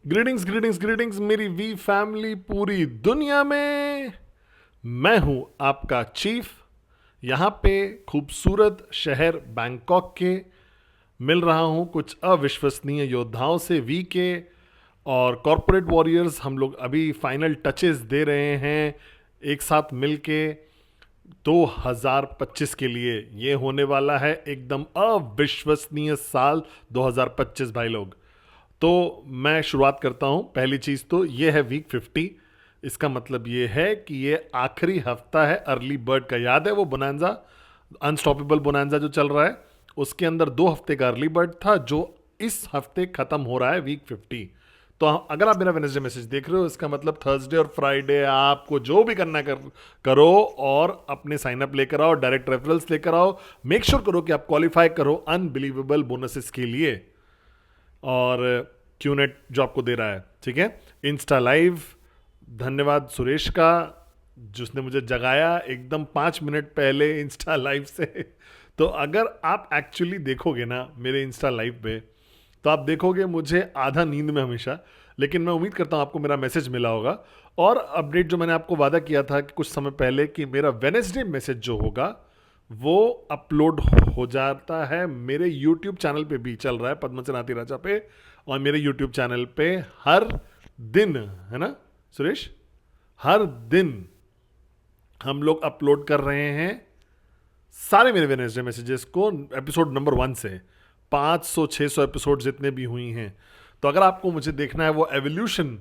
Greetings greetings greetings मेरी we family पूरी दुनिया में। मैं हूं आपका चीफ। यहां पे खूबसूरत शहर बैंकॉक के मिल रहा हूं कुछ अविश्वसनीय योद्धाओं से वी के और कॉरपोरेट वॉरियर्स। हम लोग अभी फाइनल टचेस दे रहे हैं एक साथ मिलके 2025 के लिए। ये होने वाला है एकदम अविश्वसनीय साल 2025 भाई लोग। तो मैं शुरुआत करता हूं। पहली चीज तो ये है वीक 50। इसका मतलब ये है कि ये आखिरी हफ्ता है अर्ली बर्ड का। याद है वो बोनांजा, अनस्टॉपेबल बोनांजा जो चल रहा है, उसके अंदर 2 हफ्ते का अर्ली बर्ड था जो इस हफ्ते खत्म हो रहा है वीक 50। तो अगर आप मेरा वेडनेसडे मैसेज देख रहे हो, इसका मतलब थर्सडे और फ्राइडे आपको जो भी करना करो और अपने साइन अप लेकर आओ, डायरेक्ट रेफरल्स लेकर आओ। मेक श्योर करो कि आप क्वालिफाई करो अनबिलीवेबल बोनसेस के लिए। और क्यूनेट जो आपको दे रहा है, ठीक है। इंस्टा लाइव, धन्यवाद सुरेश का जिसने मुझे जगाया एकदम 5 मिनट पहले इंस्टा लाइव से। तो अगर आप एक्चुअली देखोगे ना मेरे इंस्टा लाइव पे, तो आप देखोगे मुझे आधा नींद में हमेशा। लेकिन मैं उम्मीद करता हूं आपको मेरा मैसेज मिला होगा। और अपडेट जो मैंने आपको वादा किया था कि कुछ समय पहले कि मेरा वेडनेसडे मैसेज जो होगा वो अपलोड हो जाता है। मेरे यूट्यूब चैनल पे भी चल रहा है, पद्म से नाती राजा पे। और मेरे यूट्यूब चैनल पे हर दिन, है ना सुरेश, हर दिन हम लोग अपलोड कर रहे हैं सारे मेरे वेडनेसडे मैसेजेस को, एपिसोड नंबर 1 से 500-600 एपिसोड जितने भी हुई हैं। तो अगर आपको मुझे देखना है वो एवोल्यूशन,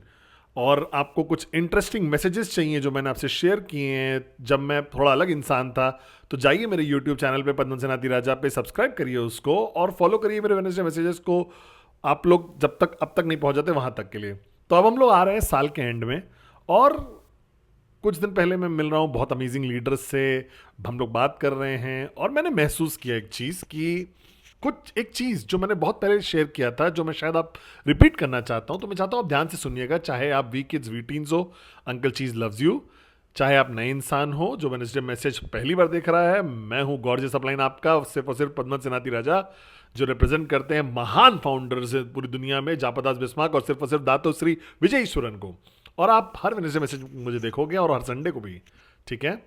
और आपको कुछ इंटरेस्टिंग मैसेजेस चाहिए जो मैंने आपसे शेयर किए हैं जब मैं थोड़ा अलग इंसान था, तो जाइए मेरे यूट्यूब चैनल पे पद्म से नाती राजा पे, सब्सक्राइब करिए उसको और फॉलो करिए मेरे वेडनेसडे मैसेजेस को, आप लोग जब तक अब तक नहीं पहुंच जाते वहां तक के लिए। तो अब हम लोग आ रहे हैं साल के एंड में, और कुछ दिन पहले मैं मिल रहा हूँ बहुत अमेजिंग लीडर्स से, हम लोग बात कर रहे हैं। और मैंने महसूस किया एक चीज़ कि एक चीज़ जो मैंने बहुत पहले शेयर किया था, जो मैं शायद आप रिपीट करना चाहता हूँ। तो मैं चाहता हूँ आप ध्यान से सुनिएगा, चाहे आप वी किड्स वी टीन्स हो, अंकल चीज लव्स यू, चाहे आप नए इंसान हो जो वेडनेसडे मैसेज पहली बार देख रहा है। मैं हूँ गॉर्जियस अपलाइन आपका, सिर्फ और सिर्फ पद्मन से नाती राजा, जो रिप्रेजेंट करते हैं महान फाउंडर्स पूरी दुनिया में, जापदास बिस्मार्क और सिर्फ दातोश्री विजय ईश्वरन को। और आप हर वेडनेसडे मैसेज मुझे देखोगे और हर संडे को भी, ठीक है।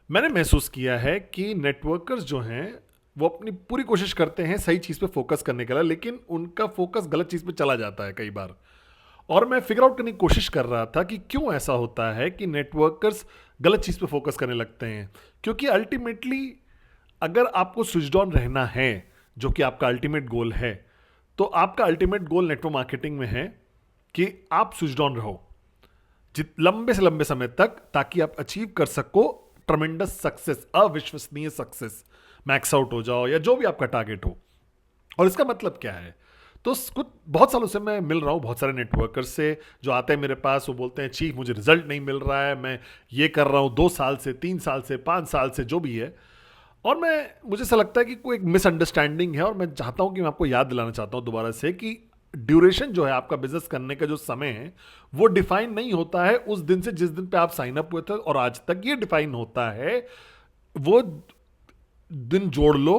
मैंने महसूस किया है कि नेटवर्कर्स जो हैं वो अपनी पूरी कोशिश करते हैं सही चीज़ पे फोकस करने के लिए, लेकिन उनका फोकस गलत चीज़ पे चला जाता है कई बार। और मैं फिगर आउट करने की कोशिश कर रहा था कि क्यों ऐसा होता है कि नेटवर्कर्स गलत चीज़ पे फोकस करने लगते हैं। क्योंकि अल्टीमेटली अगर आपको स्विच्ड ऑन रहना है, जो कि आपका अल्टीमेट गोल है, तो आपका अल्टीमेट गोल नेटवर्क मार्केटिंग में है कि आप स्विच्ड ऑन रहो लंबे से लंबे समय तक, ताकि आप अचीव कर सको ट्रमेंडस सक्सेस, अविश्वसनीय सक्सेस, मैक्स आउट हो जाओ या जो भी आपका टारगेट हो। और इसका मतलब क्या है? तो कुछ बहुत सालों से मैं मिल रहा हूँ बहुत सारे नेटवर्कर्स से जो आते हैं मेरे पास, वो बोलते हैं चीफ मुझे रिजल्ट नहीं मिल रहा है, मैं ये कर रहा हूँ 2 साल से, 3 साल से, 5 साल से, जो भी है। और मुझे ऐसा लगता है कि कोई एक मिसअंडरस्टैंडिंग है, और मैं चाहता हूँ कि मैं आपको याद दिलाना चाहता हूँ दोबारा से कि ड्यूरेशन जो है आपका बिजनेस करने का जो समय है वो डिफाइन नहीं होता है उस दिन से जिस दिन पे आप साइन अप हुए थे और आज तक। ये डिफाइन होता है वो दिन जोड़ लो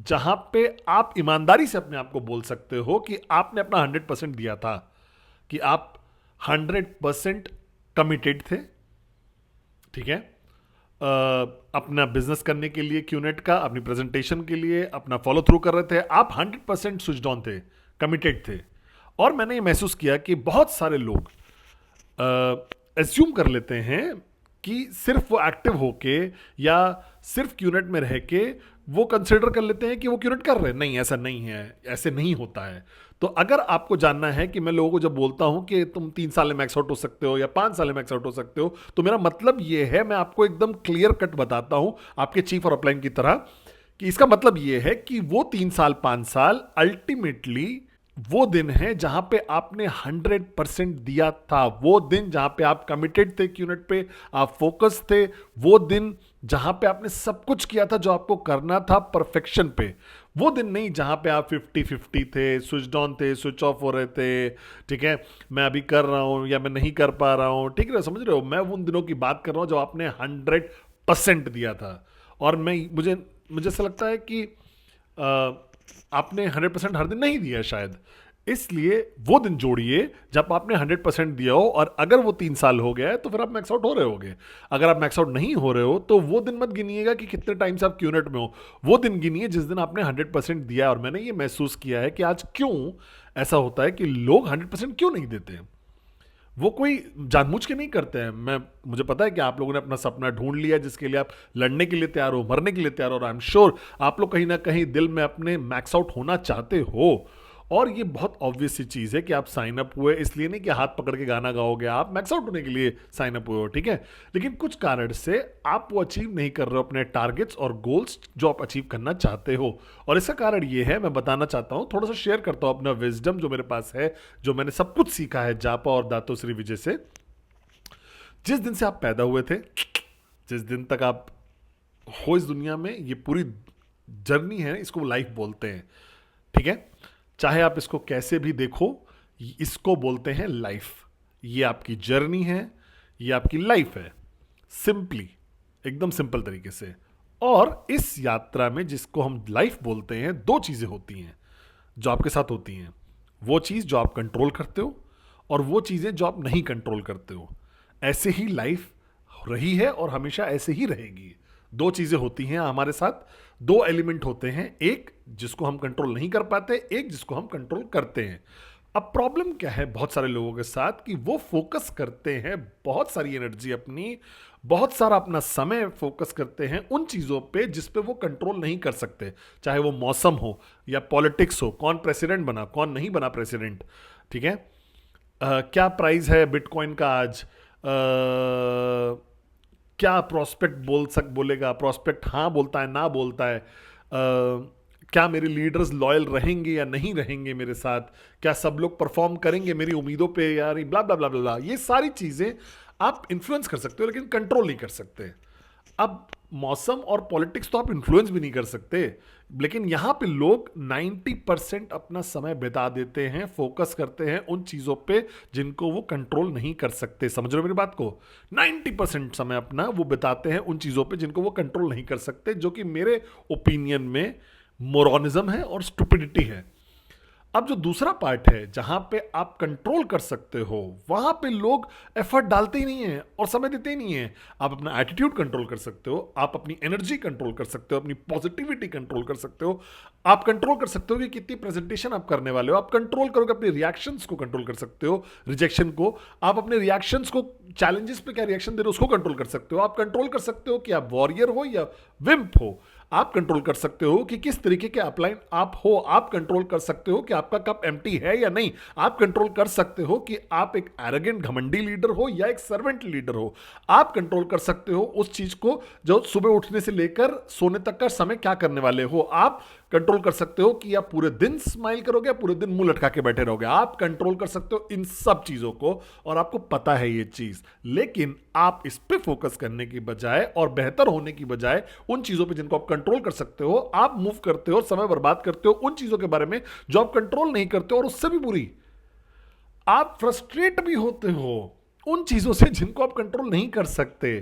जहां पे आप ईमानदारी से अपने आप को बोल सकते हो कि आपने अपना 100% दिया था, कि आप 100% कमिटेड थे, ठीक है। अपना बिजनेस करने के लिए, क्यूनेट का अपनी प्रेजेंटेशन के लिए अपना फॉलो थ्रू कर रहे थे, आप 100% स्विच्ड ऑन थे, कमिटेड थे। और मैंने ये महसूस किया कि बहुत सारे लोग एज्यूम कर लेते हैं कि सिर्फ वो एक्टिव होके या सिर्फ क्यूनेट में रह के वो कंसिडर कर लेते हैं कि वो क्यूनेट कर रहे हैं। नहीं, ऐसा नहीं है, ऐसे नहीं होता है। तो अगर आपको जानना है कि मैं लोगों को जब बोलता हूं कि तुम 3 साल में मैक्स आउट हो सकते हो या 5 साल में मैक्स आउट हो सकते हो, तो मेरा मतलब ये है, मैं आपको एकदम क्लियर कट बताता हूं आपके चीफ और अपलाइन की तरह, कि इसका मतलब ये है कि वो 3 साल 5 साल अल्टीमेटली वो दिन है जहां पे आपने 100% दिया था, वो दिन जहां पे आप कमिटेड थे क्यूनेट पे, आप फोकस थे, वो दिन जहां पे आपने सब कुछ किया था जो आपको करना था परफेक्शन पे, वो दिन नहीं जहां पे आप 50-50 थे, स्विच ऑन थे, स्विच ऑफ हो रहे थे, ठीक है। मैं अभी कर रहा हूं या मैं नहीं कर पा रहा हूं, ठीक है, समझ रहे हो। मैं उन दिनों की बात कर रहा हूं जब आपने 100% दिया था। और मुझे ऐसा लगता है कि आपने 100% हर दिन नहीं दिया शायद। इसलिए वो दिन जोड़िए जब आपने 100% दिया हो, और अगर वो 3 साल हो गया है तो फिर आप मैक्स आउट हो रहे होगे। अगर आप मैक्स आउट नहीं हो रहे हो तो वो दिन मत गिनिएगा कि कितने टाइम से आप क्यूनेट में हो, वो दिन गिनिए जिस दिन आपने 100% दिया है। और मैंने ये महसूस किया है कि आज क्यों ऐसा होता है कि लोग 100% क्यों नहीं देते हैं। वो कोई जानबूझ के नहीं करते हैं। मुझे पता है कि आप लोगों ने अपना सपना ढूंढ लिया जिसके लिए आप लड़ने के लिए तैयार हो, मरने के लिए तैयार हो, और आई एम श्योर आप लोग कहीं ना कहीं दिल में अपने मैक्स आउट होना चाहते हो। और ये बहुत ऑब्वियस सी चीज़ है कि आप साइन अप हुए इसलिए नहीं कि हाथ पकड़ के गाना गाओगे, आप मैक्स आउट होने के लिए साइन अप हुए हो, ठीक है। लेकिन कुछ कारण से आप वो अचीव नहीं कर रहे हो अपने टारगेट्स और गोल्स जो आप अचीव करना चाहते हो। और इसका कारण ये है, मैं बताना चाहता हूँ, थोड़ा सा शेयर करता हूँ अपना विजडम जो मेरे पास है, जो मैंने सब कुछ सीखा है जापा और दातो श्री विजय से। जिस दिन से आप पैदा हुए थे, जिस दिन तक आप हो इस दुनिया में, ये पूरी जर्नी है, इसको लाइफ बोलते हैं, ठीक है। चाहे आप इसको कैसे भी देखो, इसको बोलते हैं लाइफ। ये आपकी जर्नी है, ये आपकी लाइफ है, सिंपली, एकदम सिंपल तरीके से। और इस यात्रा में जिसको हम लाइफ बोलते हैं, दो चीज़ें होती हैं जो आपके साथ होती हैं। वो चीज़ जो आप कंट्रोल करते हो, और वो चीज़ें जो आप नहीं कंट्रोल करते हो। ऐसे ही लाइफ रही है और हमेशा ऐसे ही रहेगी। दो चीज़ें होती हैं हमारे साथ, दो एलिमेंट होते हैं, एक जिसको हम कंट्रोल नहीं कर पाते, एक जिसको हम कंट्रोल करते हैं। अब प्रॉब्लम क्या है बहुत सारे लोगों के साथ कि वो फोकस करते हैं बहुत सारी एनर्जी अपनी, बहुत सारा अपना समय फोकस करते हैं उन चीज़ों पे जिस पे वो कंट्रोल नहीं कर सकते। चाहे वो मौसम हो या पॉलिटिक्स हो, कौन प्रेसिडेंट बना, कौन नहीं बना प्रेसिडेंट, ठीक है। क्या प्राइस है बिटकॉइन का आज, क्या प्रोस्पेक्ट बोलेगा, प्रोस्पेक्ट हाँ बोलता है ना बोलता है, क्या मेरे लीडर्स लॉयल रहेंगे या नहीं रहेंगे मेरे साथ, क्या सब लोग परफॉर्म करेंगे मेरी उम्मीदों पे या नहीं, ब्ला ब्ला ब्ला ब्ला। ये सारी चीज़ें आप इन्फ्लुएंस कर सकते हो लेकिन कंट्रोल नहीं कर सकते। अब मौसम और पॉलिटिक्स तो आप इन्फ्लुएंस भी नहीं कर सकते, लेकिन यहां पे लोग 90% अपना समय बिता देते हैं, फोकस करते हैं उन चीजों पे जिनको वो कंट्रोल नहीं कर सकते। समझ रहे हो मेरी बात को? 90% समय अपना वो बिताते हैं उन चीजों पे जिनको वो कंट्रोल नहीं कर सकते, जो कि मेरे ओपिनियन में मोरॉनिज्म है और स्टुपिडिटी है। अब जो दूसरा पार्ट है जहां पे आप कंट्रोल कर सकते हो, वहां पे लोग एफर्ट डालते ही नहीं है और समय देते ही नहीं है। आप अपना एटीट्यूड कंट्रोल कर सकते हो, आप अपनी एनर्जी कंट्रोल कर सकते हो, अपनी पॉजिटिविटी कंट्रोल कर सकते हो, आप कंट्रोल कर सकते हो कि कितनी प्रेजेंटेशन आप करने वाले हो, आप कंट्रोल करोगे अपने रिएक्शंस को, कंट्रोल कर सकते हो रिजेक्शन को, आप अपने रिएक्शंस को, चैलेंजेस पे क्या रिएक्शन दे रहे हो उसको कंट्रोल कर सकते हो, आप कंट्रोल कर सकते हो कि आप वॉरियर हो या विम्प हो, आप कंट्रोल कर सकते हो कि किस तरीके के अपलाइन आप हो, आप कंट्रोल कर सकते हो कि आपका कप एम्प्टी है या नहीं, आप कंट्रोल कर सकते हो कि आप एक एरोगेंट घमंडी लीडर हो या एक सर्वेंट लीडर हो, आप कंट्रोल कर सकते हो उस चीज को जो सुबह उठने से लेकर सोने तक का समय क्या करने वाले हो, आप कंट्रोल कर सकते हो कि आप पूरे दिन स्माइल करोगे या पूरे दिन मुंह लटका के बैठे रहोगे, आप कंट्रोल कर सकते हो इन सब चीजों को, और आपको पता है ये चीज। लेकिन आप इस पे फोकस करने की बजाय और बेहतर होने की बजाय उन चीजों पे जिनको आप कंट्रोल कर सकते हो, आप मूव करते हो, समय बर्बाद करते हो उन चीजों के बारे में जो आप कंट्रोल नहीं करते हो, और उससे भी बुरी आप फ्रस्ट्रेट भी होते हो उन चीजों से जिनको आप कंट्रोल नहीं कर सकते।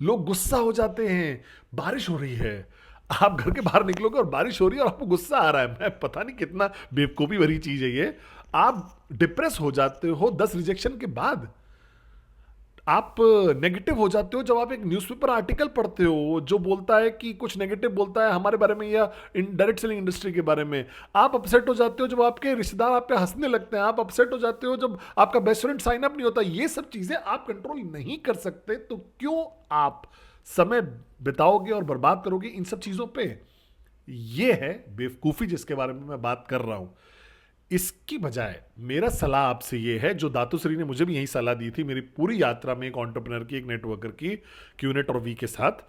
लोग गुस्सा हो जाते हैं, बारिश हो रही है, आप घर के बाहर निकलोगे और बारिश हो रही है और आपको गुस्सा आ रहा है, मैं पता नहीं कितना बेवकूफ़ी भरी चीज़ है ये। आप डिप्रेस हो जाते हो 10 रिजेक्शन के बाद, आप नेगेटिव हो जाते हो जब आप एक न्यूज़पेपर आर्टिकल पढ़ते हो जो बोलता है कि कुछ नेगेटिव बोलता है हमारे बारे में या डायरेक्ट सेलिंग इंडस्ट्री के बारे में। आप अपसेट हो जाते हो जब आपके रिश्तेदार आप पे हंसने लगते हैं, आप अपसेट हो जाते हो जब आपका बेस्ट फ्रेंड साइन अप नहीं होता। ये सब चीज़ें आप कंट्रोल नहीं कर सकते, तो क्यों आप समय बिताओगे और बर्बाद करोगे इन सब चीज़ों पे? ये है बेवकूफ़ी जिसके बारे में मैं बात कर रहा हूं। इसकी बजाय मेरा सलाह आपसे ये है, जो दातुश्री ने मुझे भी यही सलाह दी थी मेरी पूरी यात्रा में, एक एंटरप्रेन्योर की, एक नेटवर्कर की, क्यूनेट और वी के साथ।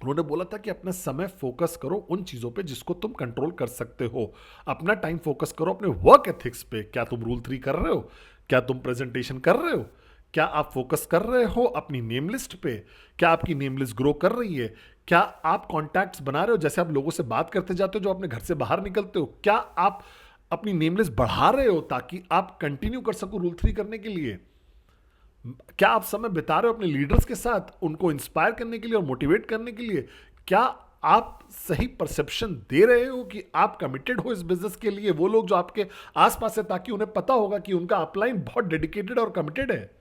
उन्होंने बोला था कि अपना समय फोकस करो उन चीज़ों पे जिसको तुम कंट्रोल कर सकते हो। अपना टाइम फोकस करो अपने वर्क एथिक्स पे। क्या तुम रूल 3 कर रहे हो? क्या तुम प्रेजेंटेशन कर रहे हो? क्या आप फोकस कर रहे हो अपनी नेम लिस्ट पे? क्या आपकी नेम लिस्ट ग्रो कर रही है? क्या आप कॉन्टैक्ट्स बना रहे हो? जैसे आप लोगों से बात करते जाते हो जो अपने घर से बाहर निकलते हो, क्या आप अपनी नेम लिस्ट बढ़ा रहे हो ताकि आप कंटिन्यू कर सको रूल 3 करने के लिए? क्या आप समय बिता रहे हो अपने लीडर्स के साथ उनको इंस्पायर करने के लिए और मोटिवेट करने के लिए? क्या आप सही परसेप्शन दे रहे हो कि आप कमिटेड हो इस बिजनेस के लिए, वो लोग जो आपके आसपास है, ताकि उन्हें पता होगा कि उनका अपलाइन बहुत डेडिकेटेड और कमिटेड है?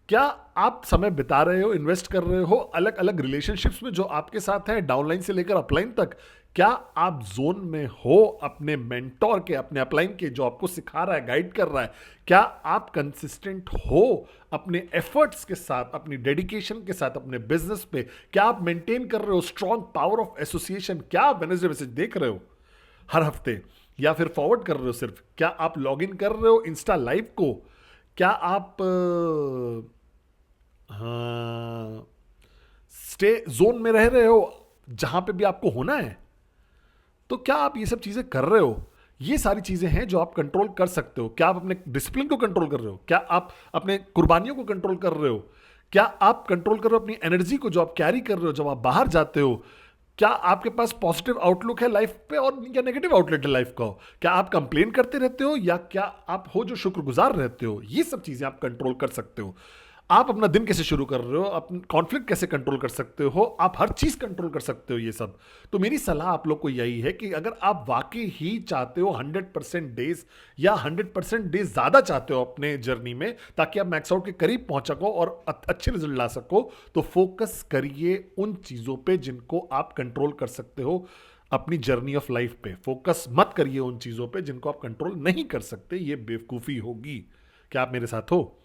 क्या आप समय बिता रहे हो, इन्वेस्ट कर रहे हो अलग अलग रिलेशनशिप्स में जो आपके साथ हैं, डाउनलाइन से लेकर अपलाइन तक? क्या आप जोन में हो अपने मेंटोर के, अपने अपलाइन के, जो आपको सिखा रहा है, गाइड कर रहा है? क्या आप कंसिस्टेंट हो अपने एफर्ट्स के साथ, अपनी डेडिकेशन के साथ अपने बिजनेस पे? क्या आप मेंटेन कर रहे हो स्ट्रॉन्ग पावर ऑफ एसोसिएशन? क्या आप वेडनेसडे मैसेज देख रहे हो हर हफ्ते, या फिर फॉरवर्ड कर रहे हो सिर्फ? क्या आप लॉग इन कर रहे हो इंस्टा लाइव को? क्या आप हाँ, स्टे जोन में रह रहे हो जहां पे भी आपको होना है? तो क्या आप ये सब चीजें कर रहे हो? ये सारी चीजें हैं जो आप कंट्रोल कर सकते हो। क्या आप अपने डिसिप्लिन को कंट्रोल कर रहे हो? क्या आप अपने कुर्बानियों को कंट्रोल कर रहे हो? क्या आप कंट्रोल कर रहे हो अपनी एनर्जी को जो आप कैरी कर रहे हो जब आप बाहर जाते हो? क्या आपके पास पॉजिटिव आउटलुक है लाइफ पे, और या नेगेटिव आउटलेट है लाइफ का? क्या आप कंप्लेन करते रहते हो, या क्या आप हो जो शुक्रगुजार रहते हो? ये सब चीजें आप कंट्रोल कर सकते हो। आप अपना दिन कैसे शुरू कर रहे हो, अपना कॉन्फ्लिक्ट कैसे कंट्रोल कर सकते हो, आप हर चीज कंट्रोल कर सकते हो ये सब। तो मेरी सलाह आप लोग को यही है कि अगर आप वाकई ही चाहते हो 100% डेज, या 100% डेज ज्यादा चाहते हो अपने जर्नी में, ताकि आप मैक्स आउट के करीब पहुंच सको और अच्छे रिजल्ट ला सको, तो फोकस करिए उन चीजों पे जिनको आप कंट्रोल कर सकते हो अपनी जर्नी ऑफ लाइफ पे। फोकस मत करिए उन चीजों पे जिनको आप कंट्रोल नहीं कर सकते, ये बेवकूफी होगी। क्या आप मेरे साथ हो?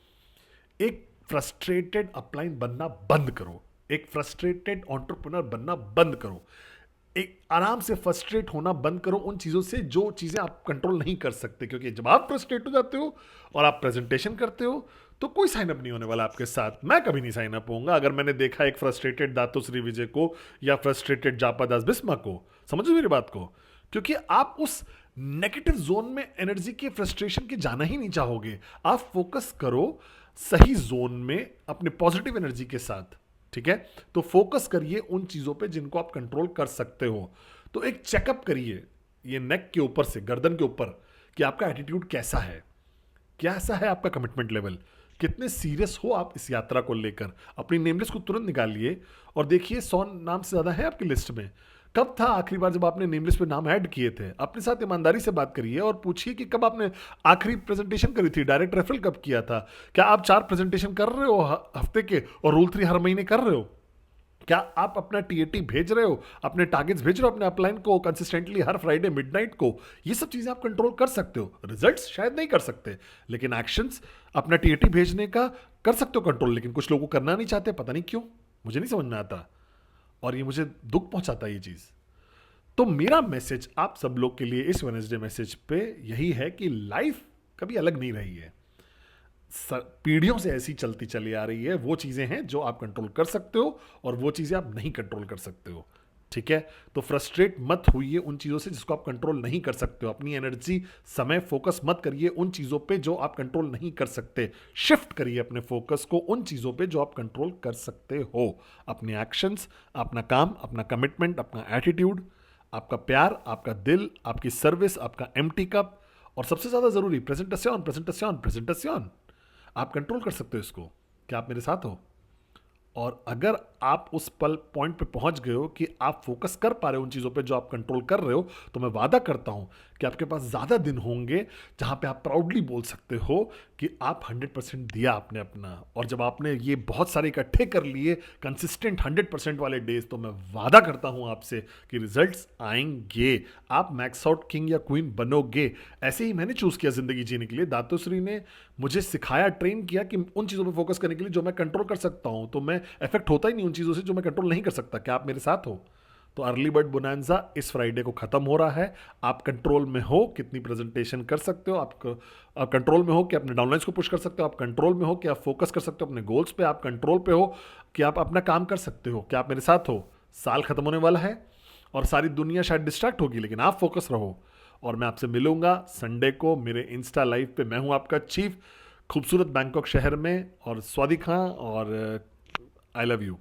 एक फ्रस्ट्रेटेड अपलाइन बनना बंद करो, एक फ्रस्ट्रेटेड एंटरप्रेन्योर बनना बंद करो, एक आराम से फ्रस्ट्रेट होना बंद करो उन चीजों से जो चीजें आप कंट्रोल नहीं कर सकते। क्योंकि जब आप फ्रस्ट्रेट हो जाते हो और आप प्रेजेंटेशन करते हो, तो कोई साइन अप नहीं होने वाला आपके साथ। मैं कभी नहीं साइन अप होऊंगा अगर मैंने देखा एक फ्रस्ट्रेटेड दातोश्री विजय को, या फ्रस्ट्रेटेड जापा दास बिस्मा को। समझो मेरी बात को? क्योंकि आप उस नेगेटिव जोन में एनर्जी के, फ्रस्ट्रेशन के जाना ही नहीं चाहोगे। आप फोकस करो सही जोन में अपने पॉजिटिव एनर्जी के साथ, ठीक है? तो फोकस करिए उन चीजों पे जिनको आप कंट्रोल कर सकते हो। तो एक चेकअप करिए ये नेक के ऊपर से, गर्दन के ऊपर, कि आपका एटीट्यूड कैसा है, कैसा है आपका कमिटमेंट लेवल, कितने सीरियस हो आप इस यात्रा को लेकर। अपनी नेम लिस्ट को तुरंत निकालिए और देखिए 100 नाम से ज्यादा है आपकी लिस्ट में। कब था आखिरी बार जब आपने नेम लिस्ट पे नाम ऐड किए थे? अपने साथ ईमानदारी से बात करिए और पूछिए कि कब आपने आखिरी प्रेजेंटेशन करी थी, डायरेक्ट रेफरल कब किया था? क्या आप 4 प्रेजेंटेशन कर रहे हो हफ्ते के, और रूल 3 हर महीने कर रहे हो? क्या आप अपना टीएटी भेज रहे हो, अपने टारगेट्स भेज रहे हो अपने अपलाइन को कंसिस्टेंटली हर फ्राइडे मिडनाइट को? ये सब चीजें आप कंट्रोल कर सकते हो। रिजल्ट्स शायद नहीं कर सकते, लेकिन एक्शंस, अपना टीएटी भेजने का कर सकते हो कंट्रोल। लेकिन कुछ लोगों को करना नहीं चाहते, पता नहीं क्यों, मुझे नहीं समझ में आता, और ये मुझे दुख पहुंचाता है ये चीज। तो मेरा मैसेज आप सब लोग के लिए इस वेडनेसडे मैसेज पे यही है कि लाइफ कभी अलग नहीं रही है, पीढ़ियों से ऐसी चलती चली आ रही है। वो चीजें हैं जो आप कंट्रोल कर सकते हो, और वो चीजें आप नहीं कंट्रोल कर सकते हो, ठीक है? तो फ्रस्ट्रेट मत होइए उन चीजों से जिसको आप कंट्रोल नहीं कर सकते हो। अपनी एनर्जी, समय, फोकस मत करिए उन चीजों पे जो आप कंट्रोल नहीं कर सकते। शिफ्ट करिए अपने फोकस को उन चीजों पे जो आप कंट्रोल कर सकते हो। अपने एक्शंस, अपना काम, अपना कमिटमेंट, अपना एटीट्यूड, आपका प्यार, आपका दिल, आपकी सर्विस, आपका एम्प्टी कप, और सबसे ज्यादा जरूरी प्रेजेंटेशन, प्रेजेंटेशन, प्रेजेंटेशन। आप कंट्रोल कर सकते हो इसको। क्या आप मेरे साथ हो? और अगर आप उस पॉइंट पे पहुंच गए हो कि आप फोकस कर पा रहे हो उन चीज़ों पे जो आप कंट्रोल कर रहे हो, तो मैं वादा करता हूं कि आपके पास ज़्यादा दिन होंगे जहां पे आप प्राउडली बोल सकते हो कि आप 100% दिया आपने अपना। और जब आपने ये बहुत सारे इकट्ठे कर लिए कंसिस्टेंट 100% वाले डेज, तो मैं वादा करता हूं आपसे कि रिजल्ट्स आएंगे। आप मैक्स आउट किंग या क्वीन बनोगे। ऐसे ही मैंने चूज किया जिंदगी जीने के लिए। दातोश्री ने मुझे सिखाया, ट्रेन किया कि उन चीज़ों पर फोकस करने के लिए जो मैं कंट्रोल कर सकता हूं, तो मैं इफेक्ट होता ही नहीं उन चीज़ों से जो मैं कंट्रोल नहीं कर सकता। क्या आप मेरे साथ हो? तो अर्ली बर्ड बोनांजा इस फ्राइडे को खत्म हो रहा है। आप कंट्रोल में हो कितनी प्रेजेंटेशन कर सकते हो, आप कंट्रोल में हो कि अपने डाउनलाइंस को पुश कर सकते हो, आप कंट्रोल में हो कि आप फोकस कर सकते हो अपने गोल्स पे, आप कंट्रोल पे हो कि आप अपना काम कर सकते हो। क्या आप मेरे साथ हो? साल खत्म होने वाला है और सारी दुनिया शायद डिस्ट्रैक्ट होगी, लेकिन आप फोकस रहो। और मैं आपसे मिलूंगा संडे को मेरे इंस्टा लाइव पे। मैं हूं आपका चीफ, खूबसूरत बैंकॉक शहर में, और स्वादी खां, और आई लव यू।